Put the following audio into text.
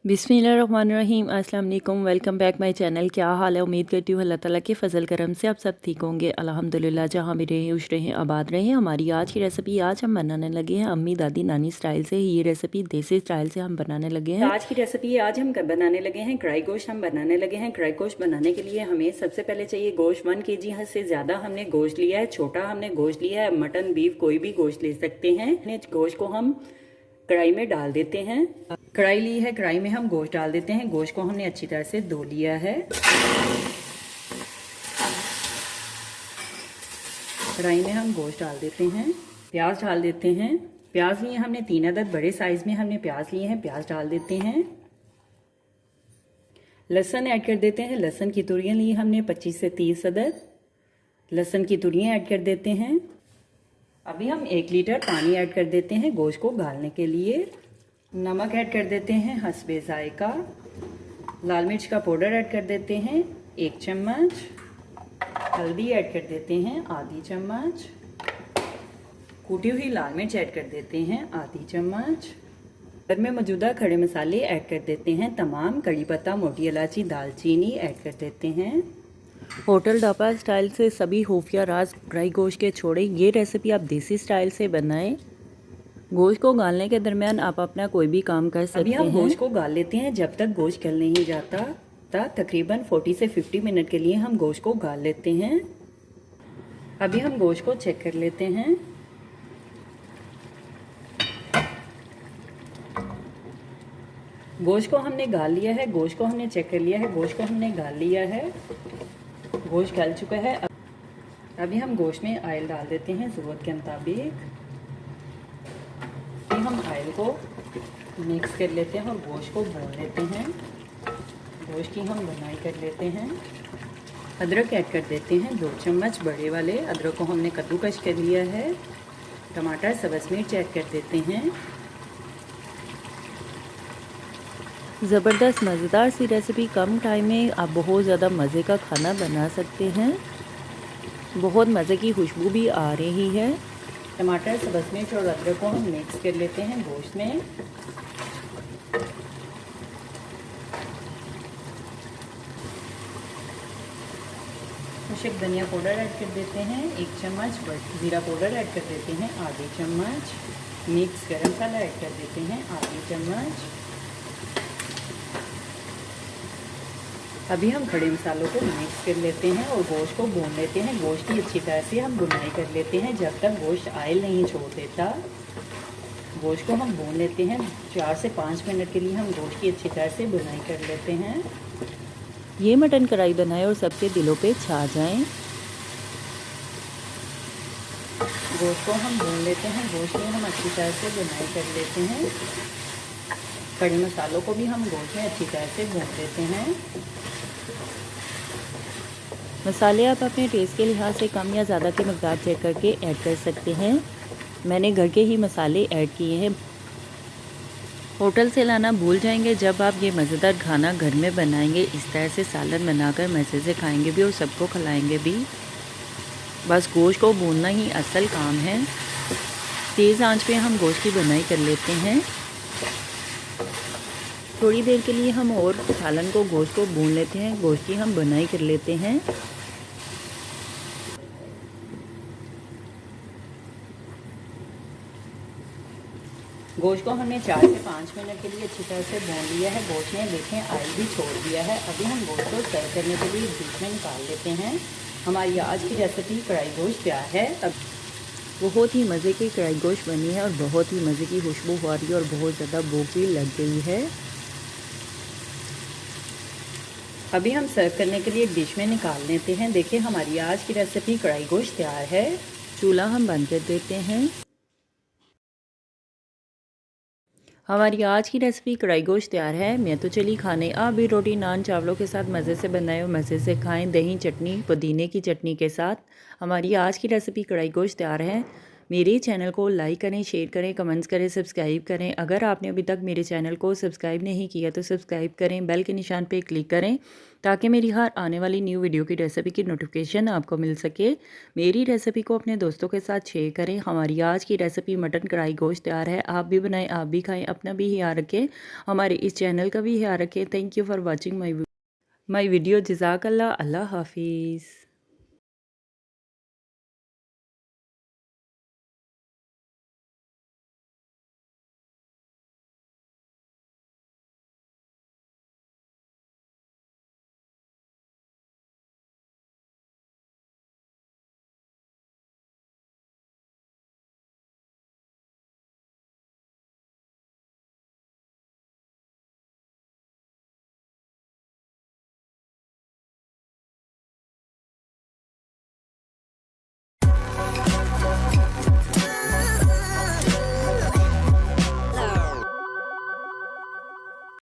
बिस्मिल्लाहिर्रहमानिर्रहीम। अस्सलाम वालेकुम। Welcome back my channel. क्या हाल है? उम्मीद करती हूँ अल्लाह ताला के फ़ज़ल करम से आप सब ठीक होंगे। अल्हम्दुलिल्लाह, जहाँ भी रहें खुश रहें, आबाद रहें। हमारी आज की रेसिपी आज हम बनाने लगे हैं अम्मी दादी नानी स्टाइल से। ये रेसिपी देसी स्टाइल से हम बनाने लगे हैं। आज की रेसिपी आज हम बनाने लगे हैं कढ़ाई गोश्त। हम बनाने लगे हैं कढ़ाई गोश्त। बनाने के लिए हमें सबसे पहले चाहिए गोश्त। 1 kg से ज़्यादा हमने गोश्त लिया है। छोटा हमने गोश्त लिया है। मटन बीफ कोई भी गोश्त ले सकते हैं। गोश्त को हम कढ़ाई में डाल देते हैं। कढ़ाई ली है, कढ़ाई में हम गोश्त डाल देते हैं। गोश्त को हमने अच्छी तरह से धो लिया है। कढ़ाई में हम गोश्त डाल देते हैं। प्याज डाल देते हैं। प्याज लिए हमने 3 अदद बड़े साइज में हमने प्याज लिए हैं। प्याज डाल देते हैं। लहसुन ऐड कर देते हैं। लहसुन की तुरियां ली हमने 25 से 30 अदद। लहसुन की तुरियां ऐड कर देते हैं। अभी हम 1 लीटर पानी ऐड कर देते हैं गोश्त को गालने के लिए। नमक ऐड कर देते हैं हस्बे जायका। लाल मिर्च का पाउडर ऐड कर देते हैं 1 चम्मच। हल्दी ऐड कर देते हैं आधी चम्मच। कूटी हुई लाल मिर्च ऐड कर देते हैं आधी चम्मच। घर में मौजूदा खड़े मसाले ऐड कर देते हैं तमाम। कड़ी पत्ता, मोटी इलायची, दालचीनी ऐड कर देते हैं। होटल ढाबा स्टाइल से सभी खुफिया राज कढ़ाई गोश्त के छोड़े ये रेसिपी आप देसी स्टाइल से बनाएं। गोश्त को गालने के दरमियान आप अपना कोई भी काम कर सकते हैं। अभी हम गोश्त को गाल लेते हैं। जब तक गोश्त गल नहीं जाता तकरीबन 40 से 50 मिनट के लिए हम गोश्त को गाल लेते हैं। अभी हम गोश्त को चेक कर लेते हैं। गोश्त को हमने गाल लिया है। गोश्त को हमने चेक कर लिया है। गोश्त को हमने गाल लिया है। गोश्त गल चुका है। अभी हम गोश्त में ऑयल डाल देते हैं ज़रूरत के मुताबिक। हम ऑयल को मिक्स कर लेते हैं और गोश्त को भून लेते हैं। गोश्त की हम भुनाई कर लेते हैं। अदरक ऐड कर देते हैं 2 चम्मच बड़े वाले। अदरक को हमने कद्दूकश कर लिया है। टमाटर, सब्ज़ मिर्च ऐड कर देते हैं। ज़बरदस्त मज़ेदार सी रेसिपी, कम टाइम में आप बहुत ज़्यादा मज़े का खाना बना सकते हैं। बहुत मज़े की खुशबू भी आ रही है। टमाटर, सब्ज़ मिर्च और अदरक को हम मिक्स कर लेते हैं गोश्त में। खुशक धनिया पाउडर ऐड कर देते हैं 1 चम्मच। ज़ीरा पाउडर ऐड कर देते हैं आधी चम्मच। मिक्स गरम मसाला ऐड कर देते हैं आधी चम्मच। अभी हम खड़े मसालों को मिक्स कर लेते हैं और गोश्त को भून लेते हैं। गोश्त की अच्छी तरह से हम भुनाई कर लेते हैं जब तक गोश्त ऑयल नहीं छोड़ देता। गोश्त को हम भून लेते हैं। 4 से 5 मिनट के लिए हम गोश्त की अच्छी तरह से भुनाई कर लेते हैं। ये मटन कढ़ाई बनाएं और सबके दिलों पे छा जाएं। गोश्त को हम भून लेते हैं। गोश्त में हम अच्छी तरह से भुनाई कर लेते हैं। खड़े मसालों को भी हम गोश्त में अच्छी तरह से भून लेते हैं। मसाले आप अपने टेस्ट के लिहाज से कम या ज़्यादा की मकदार चेक करके ऐड कर सकते हैं। मैंने घर के ही मसाले ऐड किए हैं। होटल से लाना भूल जाएंगे जब आप ये मज़ेदार खाना घर में बनाएंगे। इस तरह से सालन बनाकर मज़े से खाएंगे भी और सबको खिलाएंगे भी। बस गोश्त को भूनना ही असल काम है। तेज़ आंच पे हम गोश्त की बुनाई कर लेते हैं। थोड़ी देर के लिए हम और सालन को गोश्त को भून लेते हैं। गोश्त की हम बुनाई कर लेते हैं। गोश्त को हमने 4 से 5 मिनट के लिए अच्छी तरह से भून लिया है। गोश्त ने देखें ऑयल भी छोड़ दिया है। अभी हम गोश्त को सर्व करने के लिए बीच में निकाल लेते हैं। हमारी आज की रेसिपी कढ़ाई गोश्त तैयार है। अब बहुत ही मज़े की कढ़ाई गोश्त बनी है और बहुत ही मज़े की खुशबू आ रही है और बहुत ज़्यादा भूख भी लग गई है। अभी हम सर्व करने के लिए डिश में निकाल लेते हैं। देखिए हमारी आज की रेसिपी कढ़ाई गोश्त तैयार है। चूल्हा हम बंद कर देते हैं। हमारी आज की रेसिपी कढ़ाई गोश्त तैयार है। मैं तो चली खाने। आप भी रोटी, नान, चावलों के साथ मज़े से बनाएं और मज़े से खाएं। दही चटनी, पुदीने की चटनी के साथ हमारी आज की रेसिपी कढ़ाई गोश्त तैयार है। मेरे चैनल को लाइक करें, शेयर करें, कमेंट्स करें, सब्सक्राइब करें। अगर आपने अभी तक मेरे चैनल को सब्सक्राइब नहीं किया तो सब्सक्राइब करें, बेल के निशान पे क्लिक करें ताकि मेरी हर आने वाली न्यू वीडियो की रेसिपी की नोटिफिकेशन आपको मिल सके। मेरी रेसिपी को अपने दोस्तों के साथ शेयर करें। हमारी आज की रेसिपी मटन कढ़ाई गोश्त तैयार है। आप भी बनाएं, आप भी खाएं, अपना भी ख्याल रखें, हमारे इस चैनल का भी ख्याल रखें। Thank you for watching my video. जज़ाकल्लाह। अल्लाह हाफिज़।